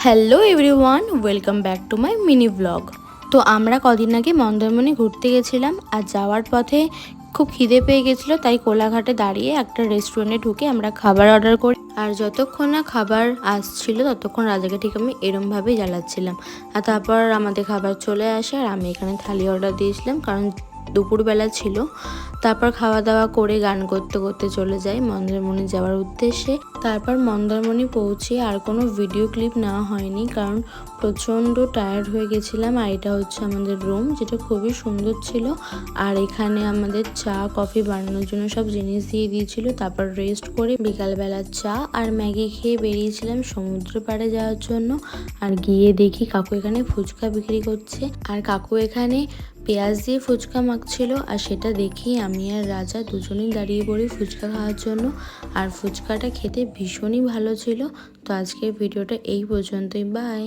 Hello everyone, welcome back to my mini blog. তো আমরা কদিন আগে মন্দারমণি ঘুরতে গেছিলাম, আর যাওয়ার পথে খুব খিদে পেয়ে গেছিলো, তাই কোলাঘাটে দাঁড়িয়ে একটা রেস্টুরেন্টে ঢুকে আমরা খাবার অর্ডার করি। আর যতক্ষণ না খাবার আসছিল ততক্ষণ রাজাকে ঠিক আমি এরমভাবেই জ্বালাচ্ছিলাম। আর তারপর আমাদের খাবার চলে আসে, আর আমি এখানে থালি অর্ডার দিয়েছিলাম কারণ দুপুরবেলা ছিল। তারপর খাওয়া দাওয়া করে গান করতে করতে চলে যাই মন্দারমণি যাওয়ার উদ্দেশ্যে। তারপর মন্দারমণি পৌঁছে আর কোনো ভিডিও ক্লিপ নেওয়া হয়নি, কারণ প্রচণ্ড টায়ার্ড হয়ে গেছিলাম। আর এটা হচ্ছে আমাদের রুম, যেটা খুবই সুন্দর ছিল। আর এখানে আমাদের চা কফি বানানোর জন্য সব জিনিস দিয়ে দিয়েছিল। তারপর রেস্ট করে বিকালবেলা চা আর ম্যাগি খেয়ে বেরিয়েছিলাম সমুদ্র পাড়ে যাওয়ার জন্য। আর গিয়ে দেখি কাকু এখানে ফুচকা বিক্রি করছে, আর কাকু এখানে পেঁয়াজ দিয়ে ফুচকা মাখছিল। আর সেটা দেখি আমি আর রাজা দুজনেই দাঁড়িয়ে পড়ি ফুচকা খাওয়ার জন্য। আর ফুচকাটা খেতে ভীষণই ভালো ছিল। তো আজকের ভিডিওটা এই পর্যন্তই, বাই।